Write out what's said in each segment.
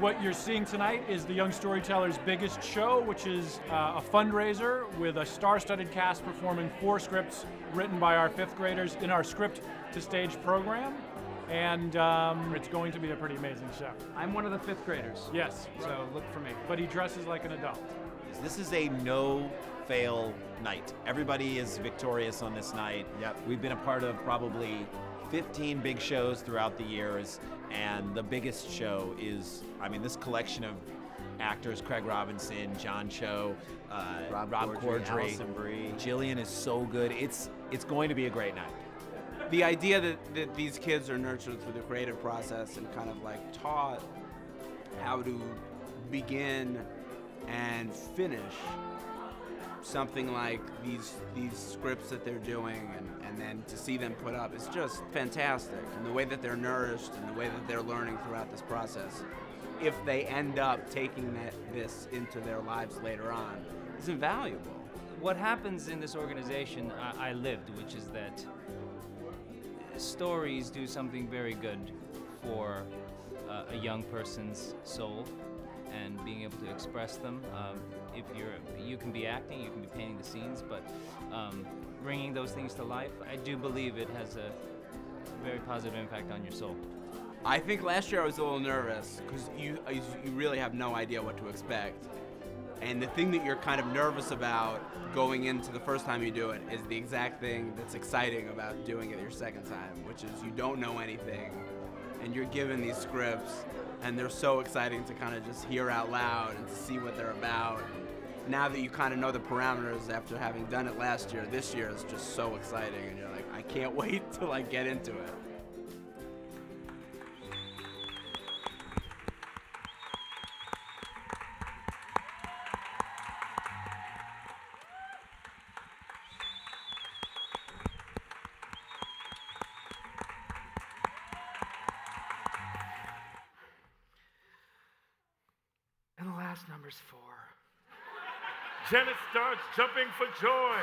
What you're seeing tonight is the Young Storytellers' biggest show, which is a fundraiser with a star-studded cast performing 4 scripts written by our 5th graders in our script-to-stage program. And it's going to be a pretty amazing show. I'm one of the 5th graders. Yes. So look for me. But he dresses like an adult. This is a no-fail night. Everybody is victorious on this night. Yep. We've been a part of probably 15 big shows throughout the years, and the biggest show is, I mean, this collection of actors, Craig Robinson, John Cho, Rob Corddry, Alison, Brie. Jillian is so good. It's going to be a great night. The idea that these kids are nurtured through the creative process and kind of like taught how to begin and finish something like these scripts that they're doing, and then to see them put up, it's just fantastic. And the way that they're nourished and the way that they're learning throughout this process, if they end up taking this into their lives later on, is invaluable. What happens in this organization, I lived, which is that stories do something very good for a young person's soul, and being able to express them. If you can be acting, you can be painting the scenes, but bringing those things to life, I do believe it has a very positive impact on your soul. I think last year I was a little nervous because you really have no idea what to expect. And the thing that you're kind of nervous about going into the first time you do it is the exact thing that's exciting about doing it your second time, which is you don't know anything and you're given these scripts and they're so exciting to kind of just hear out loud and to see what they're about. Now that you kind of know the parameters after having done it last year, this year is just so exciting, and you're like, I can't wait to like get into it. And the last number's 4. Janet starts jumping for joy.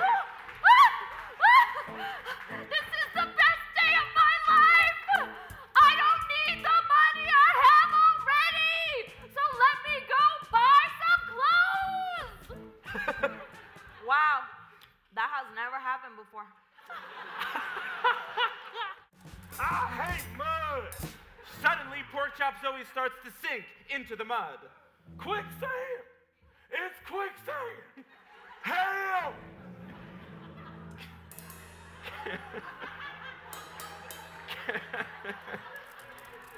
This is the best day of my life! I don't need the money I have already! So let me go buy some clothes! Wow, that has never happened before. I hate mud! Suddenly, Pork Chop Zoe starts to sink into the mud. Quicksand! It's quicksand! Help!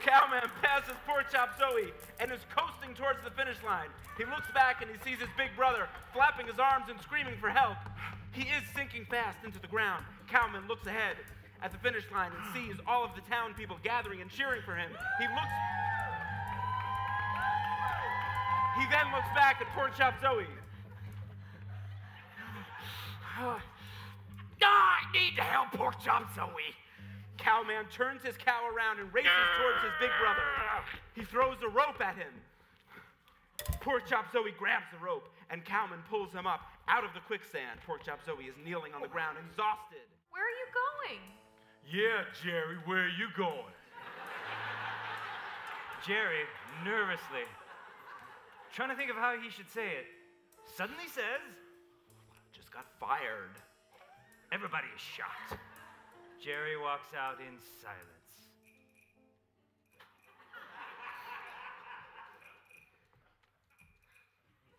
Cowman passes Pork Chop Zoe and is coasting towards the finish line. He looks back and he sees his big brother flapping his arms and screaming for help. He is sinking fast into the ground. Cowman looks ahead at the finish line and sees all of the town people gathering and cheering for him. He then looks back at Pork Chop Zoe. I need to help Pork Chop Zoe. Cowman turns his cow around and races towards his big brother. He throws a rope at him. Pork Chop Zoe grabs the rope and Cowman pulls him up out of the quicksand. Pork Chop Zoe is kneeling on the ground, exhausted. Where are you going? Yeah, Jerry, where are you going? Jerry, nervously, trying to think of how he should say it, suddenly says, Just got fired. everybody is shocked. Jerry walks out in silence.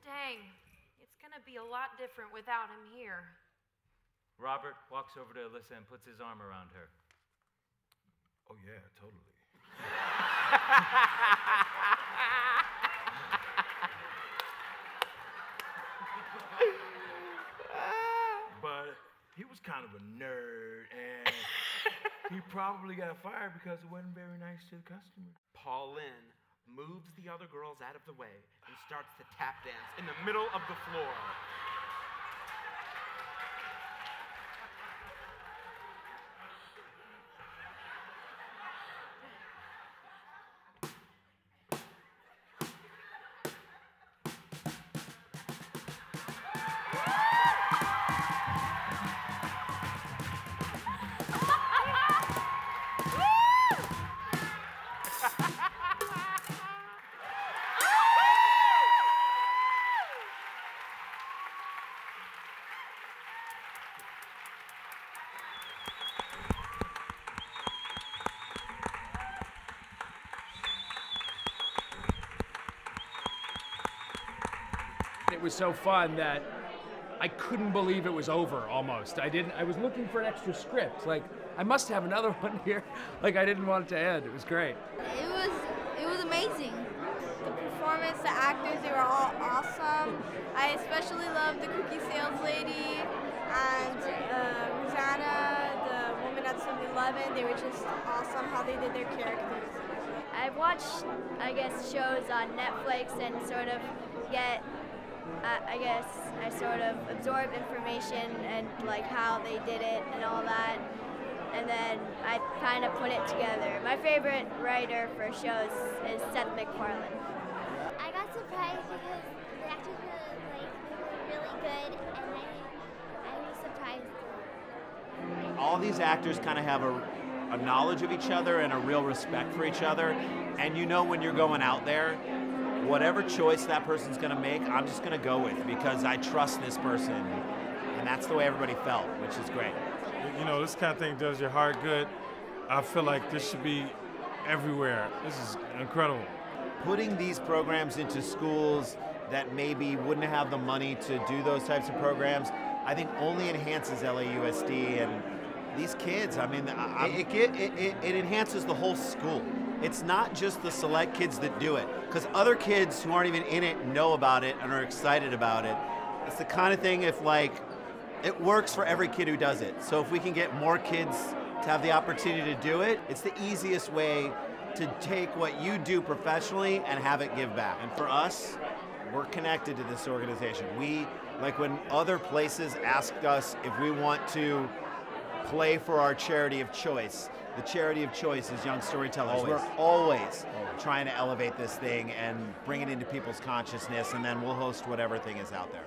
Dang, it's gonna be a lot different without him here. Robert walks over to Alyssa and puts his arm around her. Oh yeah, totally. But he was kind of a nerd, and he probably got fired because it wasn't very nice to the customer. Pauline moves the other girls out of the way and starts to tap dance in the middle of the floor. it was so fun that I couldn't believe it was over almost. I was looking for an extra script. Like, I must have another one here. Like, I didn't want it to end. It was great. It was amazing. The performance, the actors, they were all awesome. I especially loved the cookie sales lady and Rosanna, the woman at 7-Eleven. They were just awesome how they did their characters. I've watched, I guess, shows on Netflix and sort of get, I guess, I sort of absorb information and like how they did it and all that. And then I kind of put it together. My favorite writer for shows is Seth MacFarlane. I got surprised because the actors were really good, and I was surprised. All these actors kind of have a knowledge of each other and a real respect for each other, and you know when you're going out there, whatever choice that person's going to make, I'm just going to go with because I trust this person, and that's the way everybody felt, which is great. You know, this kind of thing does your heart good. I feel like this should be everywhere. This is incredible. Putting these programs into schools that maybe wouldn't have the money to do those types of programs, I think only enhances LAUSD and these kids. I mean, it enhances the whole school. It's not just the select kids that do it, because other kids who aren't even in it know about it and are excited about it. It's the kind of thing if like, it works for every kid who does it. So if we can get more kids to have the opportunity to do it, it's the easiest way to take what you do professionally and have it give back. And for us, we're connected to this organization. We, like when other places asked us if we want to play for our charity of choice, the charity of choice is Young Storytellers. We're always trying to elevate this thing and bring it into people's consciousness, and then we'll host whatever thing is out there.